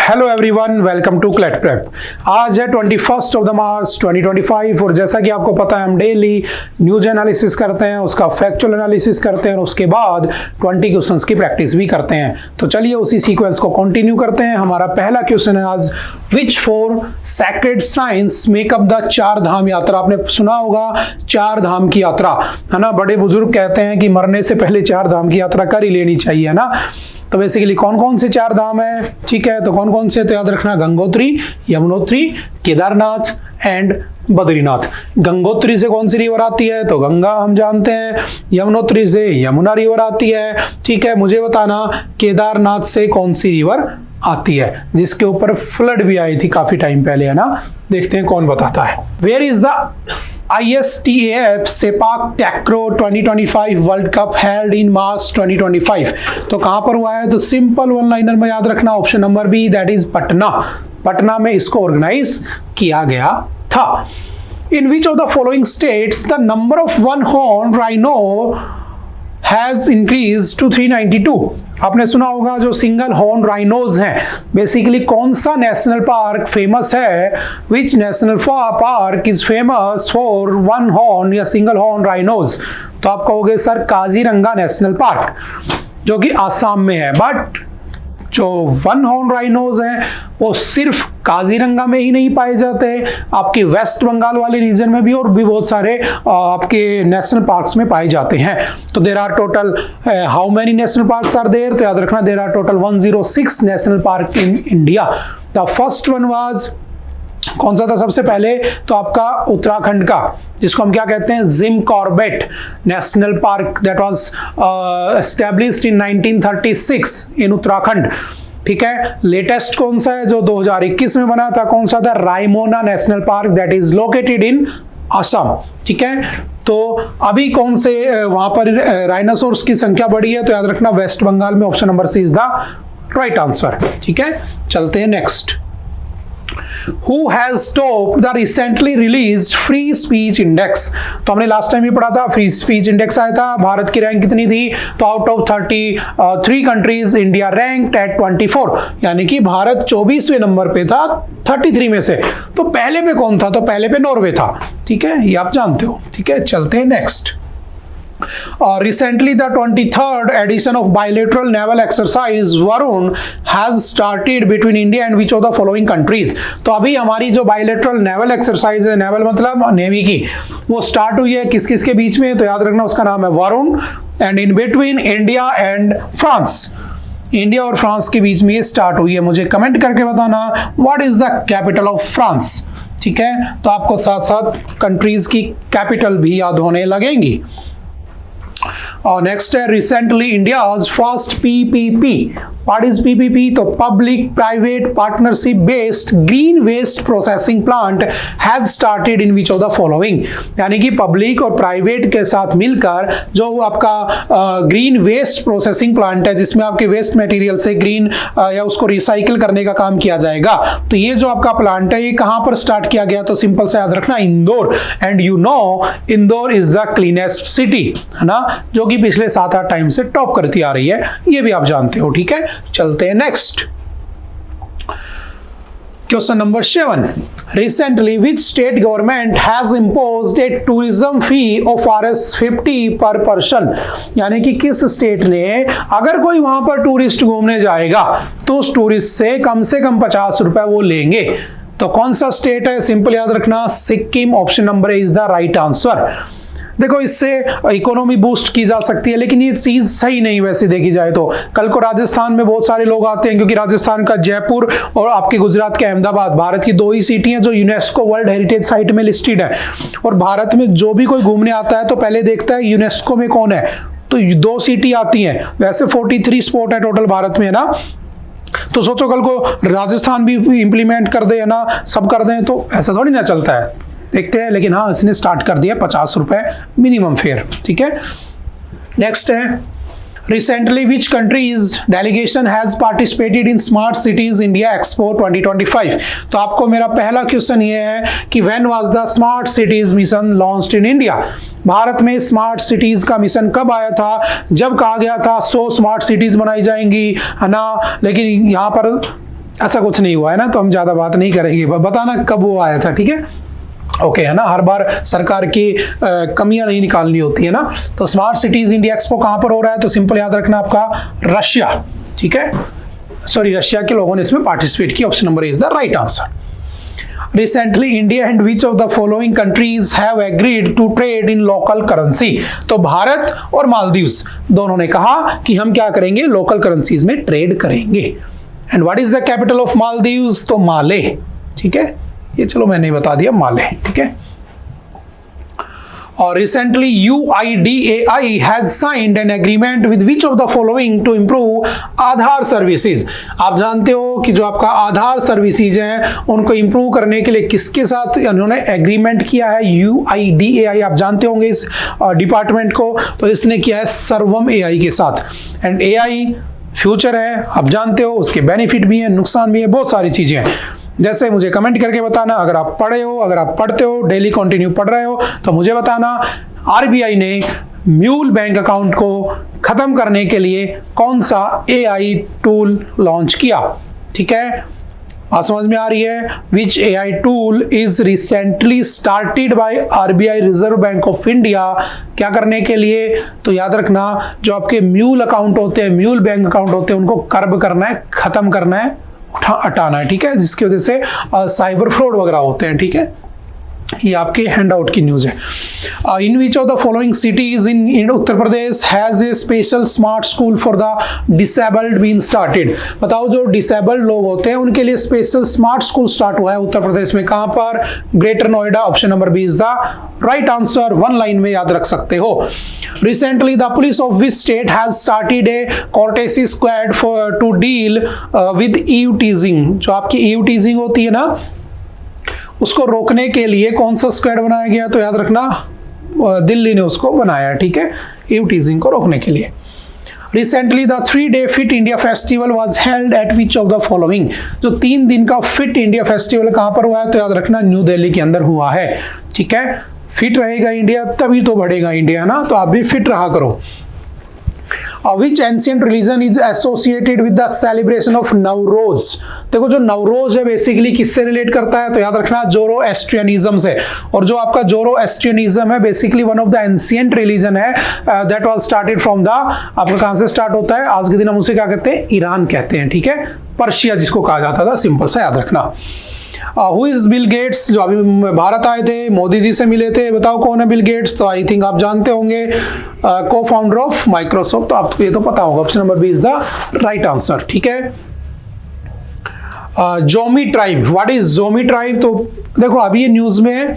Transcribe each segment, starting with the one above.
Hello everyone, welcome to CLAT prep. आज है 21 of the मार्च 2025 और जैसा कि आपको पता है हम डेली न्यूज एनालिसिस करते हैं, उसका फैक्चुअल एनालिसिस करते हैं और उसके बाद 20 क्वेश्चंस की प्रैक्टिस भी करते हैं। तो चलिए उसी सीक्वेंस को कंटिन्यू करते हैं। हमारा पहला क्वेश्चन है आज, which four sacred shrines make up the चार धाम यात्रा। आपने सुना होगा चार धाम की यात्रा, है ना। बड़े बुजुर्ग कहते हैं कि मरने से पहले चार धाम की यात्रा कर ही लेनी चाहिए, है ना। तो बेसिकली कौन कौन से चार धाम है, ठीक है। तो कौन कौन से, तो याद रखना गंगोत्री, यमुनोत्री, केदारनाथ एंड बद्रीनाथ। गंगोत्री से कौन सी रिवर आती है, तो गंगा हम जानते हैं। यमुनोत्री से यमुना रिवर आती है, ठीक है। मुझे बताना केदारनाथ से कौन सी रिवर आती है जिसके ऊपर फ्लड भी आई थी काफी टाइम पहले, है ना। देखते हैं कौन बताता है। Where is the ISTAF sepak takraw 2025 world cup held in March 2025। तो कहां पर हुआ है, तो सिंपल वन लाइनर में याद रखना, option number B, that is Patna. Patna में इसको ऑर्गेनाइज किया गया था। In which of the following states the number of one horn rhino has increase to 392। आपने सुना होगा जो सिंगल हॉर्न राइनोज हैं, बेसिकली कौन सा नेशनल पार्क फेमस है, which national park is famous for one horn या सिंगल हॉर्न राइनोज। तो आप कहोगे सर काजीरंगा नेशनल पार्क जो कि आसाम में है, बट जो वन हॉर्न राइनोज हैं वो सिर्फ काजीरंगा में ही नहीं पाए जाते, आपके वेस्ट बंगाल वाले रीजन में भी और भी बहुत सारे आपके नेशनल पार्क्स में पाए जाते हैं। तो there are total how many national parks are there, तो याद रखना there are total 106 national park in India. The first one was, कौन सा था सबसे पहले, तो आपका उत्तराखंड का, जिसको हम क्या कहते हैं, Jim Corbett national park, that was established in 1936 इन उत्तराखंड, ठीक है। लेटेस्ट कौन सा है जो 2021 में बना था, कौन सा था, Raimona national park, that is located in Assam, ठीक है। तो अभी कौन से वहां पर राइनोसोर्स की संख्या बढ़ी है, तो याद रखना वेस्ट बंगाल में, option number C is the right answer, ठीक है। चलते हैं next. Who has topped the recently released free speech index? तो हमने लास्ट टाइम ही पढ़ा था, फ्री स्पीच इंडेक्स आया था, भारत की रैंक कितनी थी, तो out of 33 countries India ranked at 24, यानी कि भारत 24वें नंबर पे था 33 में से। तो पहले पे कौन था, तो पहले पे नॉर्वे था, ठीक है, ये आप जानते हो, ठीक है। चलते हैं next. Recently, the 23rd edition of bilateral naval exercise Varun has started between India and which of the following countries? तो अभी हमारी जो bilateral naval exercise है, naval मतलब नेवी की, वो स्टार्ट हुई है किस किस के बीच में, तो याद रखना उसका नाम है Varun, and in between India and France. India और फ्रांस के बीच में ये स्टार्ट हुई है। मुझे कमेंट करके बताना what is the capital of France, ठीक है। तो आपको साथ साथ कंट्रीज की कैपिटल भी याद होने लगेंगी। और नेक्स्ट है, recently India's first PPP। What is PPP, तो public private partnership based green waste processing plant has started in which of the following. यानी कि पब्लिक और प्राइवेट के साथ मिलकर जो आपका ग्रीन वेस्ट प्रोसेसिंग प्लांट है, जिसमें आपके वेस्ट मटेरियल से ग्रीन या उसको रिसाइकिल करने का काम किया जाएगा। तो ये जो आपका प्लांट है ये कहां पर स्टार्ट किया गया, तो सिंपल से याद रखना Indore. And you know Indore is the cleanest city, है ना, जो कि पिछले 7-8 टाइम से टॉप करती आ रही है, ये भी आप जानते हो, ठीक है। चलते हैं next. Question number 7। Recently, which state government has imposed a tourism fee of Rs50 per person? यानी कि किस स्टेट ने, अगर कोई वहां पर टूरिस्ट घूमने जाएगा तो उस टूरिस्ट से कम 50 रुपए वो लेंगे। तो कौन सा स्टेट है, सिंपल याद रखना Sikkim, option number is the right answer. देखो इससे इकोनॉमी बूस्ट की जा सकती है, लेकिन ये चीज सही नहीं वैसे देखी जाए तो। कल को राजस्थान में बहुत सारे लोग आते हैं, क्योंकि राजस्थान का जयपुर और आपके गुजरात के अहमदाबाद, भारत की 2 ही सिटी हैं जो यूनेस्को वर्ल्ड हेरिटेज साइट में लिस्टेड है। और भारत में जो भी कोई घूमने आता है तो पहले देखता है यूनेस्को में कौन है, तो 2 सिटी आती हैं। वैसे 43 स्पॉट है टोटल भारत में, है ना। तो सोचो कल को राजस्थान भी इंप्लीमेंट कर दे, है ना, सब कर दें, तो ऐसा थोड़ी ना चलता है, देखते हैं। लेकिन हाँ, इसने स्टार्ट कर दिया 50 रुपए मिनिमम फेयर, ठीक है। नेक्स्ट है, Recently, which country's delegation has participated in Smart Cities India Expo 2025? तो आपको मेरा पहला क्वेश्चन ये है कि when was the Smart Cities mission launched in India? Bharat में स्मार्ट सिटीज का मिशन कब आया था? जब कहा गया था 100 स्मार्ट सिटीज बनाई जाएंगी, है ना। लेकिन यहाँ पर ऐसा कुछ नहीं हुआ है ना, तो हम ज्यादा बात नहीं करेंगे, बताना कब वो आया था, ठीक है। ओके है ना, हर बार सरकार की कमियां नहीं निकालनी होती है ना। तो स्मार्ट सिटीज इंडिया एक्सपो कहां पर हो रहा है, तो सिंपल याद रखना आपका रशिया, ठीक है, सॉरी रशिया के लोगों ने इसमें पार्टिसिपेट किया, option number is the right answer. Recently, India and which of the following countries have agreed to trade in local currency? तो भारत और मालदीव्स दोनों ने कहा कि हम क्या करेंगे, लोकल करेंसीज में ट्रेड करेंगे। And what is the capital of Maldives, तो माले, ठीक है, ये चलो मैंने बता दिया, माले, ठीक है। और recently UIDAI has signed an agreement with which of the following to improve Aadhaar services. आप जानते हो कि जो आपका आधार सर्विसेज हैं उनको इंप्रूव करने के लिए किसके साथ उन्होंने एग्रीमेंट किया है, UIDAI, आप जानते होंगे इस डिपार्टमेंट को, तो इसने किया है सर्वम AI के साथ। एंड AI फ्यूचर है, आप जानते हो, उसके बेनिफिट भी हैं, नुकसान भी है, बहुत सारी चीजें हैं। जैसे मुझे कमेंट करके बताना, अगर आप पढ़े हो, अगर आप पढ़ते हो, डेली कंटिन्यू पढ़ रहे हो, तो मुझे बताना RBI ने म्यूल बैंक अकाउंट को खत्म करने के लिए कौन सा AI टूल लॉन्च किया, ठीक है। बात समझ में आ रही है, विच AI tool is recently started by RBI reserve bank of India, क्या करने के लिए, तो याद रखना जो आपके म्यूल अकाउंट होते हैं, म्यूल बैंक अकाउंट होते हैं, उनको कर्ब करना है, खत्म करना है, हटाना है, ठीक है, जिसकी वजह से साइबर फ्रॉड वगैरह होते हैं, ठीक है। ये आपके हैंड आउट की न्यूज है। In which of the following cities in Uttar Pradesh has a special smart school for the disabled been started. बताओ जो डिसेबल्ड लोग होते हैं उनके लिए स्पेशल स्मार्ट स्कूल स्टार्ट हुआ है उत्तर प्रदेश में, कहां पर, Greater Noida, option number B is the right answer, one line में याद रख सकते हो। Recently, the police of which state has started a courtesy squad to deal with EU teasing। जो आपकी EU teasing होती है ना, उसको रोकने के लिए कौन सा स्क्वाड बनाया गया, तो याद रखना दिल्ली ने उसको बनाया, ठीक है, EU teasing को रोकने के लिए। Recently, the 3-day Fit India Festival was held at which of the following। जो 3 दिन का फिट इंडिया फेस्टिवल कहां पर हुआ है, तो याद रखना न्यू दिल्ली के अंदर हुआ है, ठीक है। फिट रहेगा इंडिया तभी तो बढ़ेगा इंडिया ना, तो आप भी फिट रहा करो। Which ancient religion is associated with the celebration of Navroz. देखो जो नवरोज है बेसिकली किससे रिलेट करता है, तो याद रखना जोरोएस्ट्रियनिज्म से। और जो आपका जोरोएस्ट्रियनिज्म है basically one of the ancient religion है, that was started from the, आपका कहां से स्टार्ट होता है, आज के दिन हम उसे क्या कहते हैं, ईरान कहते हैं, ठीक है, पर्शिया जिसको कहा जाता था, सिंपल सा याद रखना। हु इज बिल गेट्स, जो अभी भारत आए थे, मोदी जी से मिले थे, बताओ कौन है बिल गेट्स, तो आई थिंक आप जानते होंगे, को फाउंडर ऑफ माइक्रोसॉफ्ट, तो आपको ये तो पता होगा, option number B is the right answer, ठीक है। Zomi tribe, what is Zomi tribe, तो देखो अभी ये न्यूज में है,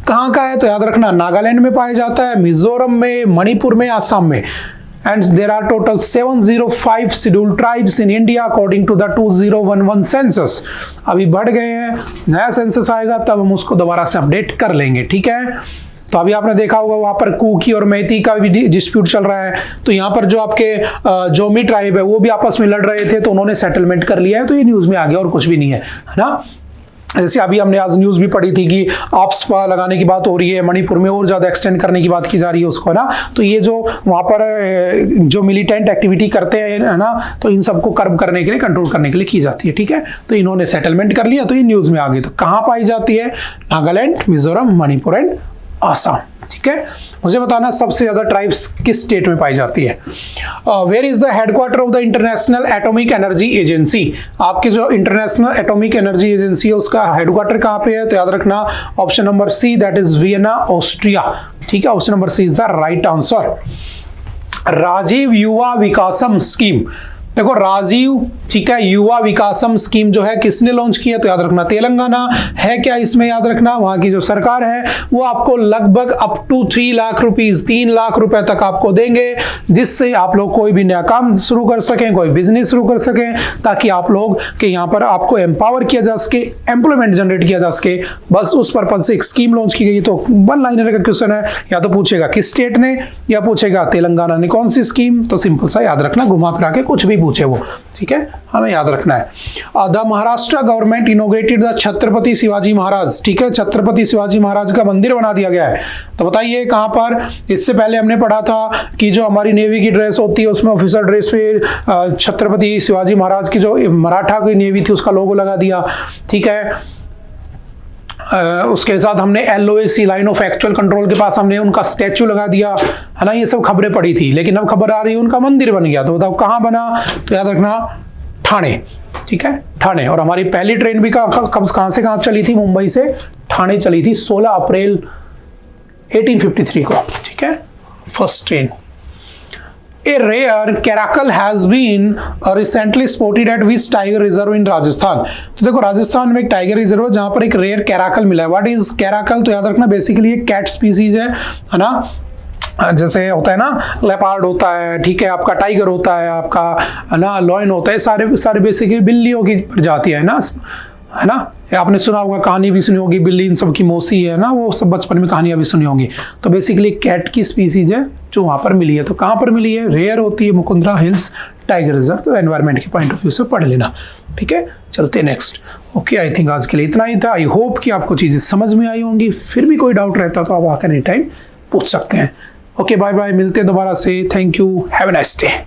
कहाँ का है, तो याद रखना नागालैंड में पाया जाता है, मिजोरम में, मणिपुर में, आसाम में। And there are total 705 scheduled tribes in India according to the 2011 census। अभी बढ़ गए हैं, नया सेंसस आएगा तब हम उसको दोबारा से अपडेट कर लेंगे, ठीक है। तो अभी आपने देखा होगा वहां पर कुकी और मैती का भी डिस्प्यूट चल रहा है, तो यहाँ पर जो आपके जोमी ट्राइब है वो भी आपस में लड़ रहे थे, तो उन्होंने सेटलमेंट कर लिया है, तो ये न्यूज में आ गया और कुछ भी नहीं है ना। जैसे अभी हमने आज न्यूज भी पढ़ी थी कि APSPA लगाने की बात हो रही है, मणिपुर में और ज्यादा एक्सटेंड करने की बात की जा रही है उसको, ना। तो ये जो वहां पर जो मिलिटेंट एक्टिविटी करते हैं, है ना, तो इन सबको कर्ब करने के लिए, कंट्रोल करने के लिए की जाती है, ठीक है। तो इन्होंने सेटलमेंट कर लिया, तो ये न्यूज में आ गई। तो कहाँ पाई जाती है, नागालैंड, मिजोरम, मणिपुर एंड आसाम, ठीक है। मुझे बताना सबसे ज्यादा ट्राइब्स किस स्टेट में पाई जाती है। Where is the headquarter of the International Atomic Energy Agency. आपके जो इंटरनेशनल एटॉमिक एनर्जी एजेंसी है उसका हेडक्वार्टर कहाँ पे है, तो याद रखना option number C, that is Vienna, Austria, ठीक है। Option number C is the right answer. Rajiv Yuva Vikasam scheme, देखो राजीव, ठीक है, युवा विकासम स्कीम जो है किसने लॉन्च किया, तो याद रखना तेलंगाना है। क्या इसमें याद रखना वहां की जो सरकार है वो आपको लगभग up to 3 lakh rupees, 3 lakh रुपए तक आपको देंगे, जिससे आप लोग कोई भी नया काम शुरू कर सकें, कोई बिजनेस शुरू कर सकें, ताकि आप लोग के यहाँ पर आपको एम्पावर किया जा सके, एम्प्लॉयमेंट जनरेट किया जा सके। बस उस पर्पज से एक स्कीम लॉन्च की गई। तो वन लाइनर का क्वेश्चन है, या तो पूछेगा किस स्टेट ने, या पूछेगा तेलंगाना ने कौन सी स्कीम, तो सिंपल सा याद रखना, घुमा फिरा के कुछ भी पूछे वो, ठीक है, हमें याद रखना है। The Maharashtra government inaugurated the Chhatrapati Shivaji Maharaj, ठीक है, छत्रपति शिवाजी महाराज का मंदिर बना दिया गया है। तो बताइए कहाँ पर। इससे पहले हमने पढ़ा था कि जो हमारी नेवी की ड्रेस होती है उसमें ऑफिसर ड्रेस पे छत्रपति शिवाजी महाराज की जो मराठा की नेवी थी उसका लोगो लगा दिया, ठीक है। उसके साथ हमने LOAC line of actual control के पास हमने उनका स्टैचू लगा दिया, है ना। ये सब खबरें पड़ी थी, लेकिन अब खबर आ रही है उनका मंदिर बन गया। तो बताओ कहाँ बना, तो याद रखना ठाणे, ठीक है, ठाणे। और हमारी पहली ट्रेन भी कहाँ से कहाँ चली थी, मुंबई से ठाणे चली थी 16 अप्रैल 1853 को, ठीक है, first train. A rare caracal has been recently spotted at which tiger reserve in Rajasthan. तो देखो राजस्थान में एक टाइगर रिजर्व है जहां पर एक रेयर कैराकल मिला है। व्हाट इज कैराकल, तो याद रखना बेसिकली एक कैट स्पीसीज है ना। जैसे होता है ना लेपार्ड होता है, ठीक है, आपका टाइगर होता है, आपका है ना लॉयन होता है, सारे बेसिकली बिल्लियों की प्रजाति है ना। आपने सुना होगा, कहानी भी सुनी होगी, बिल्ली इन सब की मौसी है ना, वो सब बचपन में कहानियां भी सुनी होंगी। तो बेसिकली कैट की स्पीसीज है जो वहां पर मिली है। तो कहाँ पर मिली है, रेयर होती है, मुकुंदरा हिल्स टाइगर रिजर्व। तो एनवायरमेंट के पॉइंट ऑफ व्यू से पढ़ लेना, ठीक है। चलते नेक्स्ट। ओके, आई थिंक आज के लिए इतना ही था। आई होप कि आपको चीजें समझ में आई होंगी। फिर भी कोई डाउट रहता तो आप आकर एनी टाइम पूछ सकते हैं। ओके, बाय बाय, मिलते हैं दोबारा से। Thank you, have a nice day.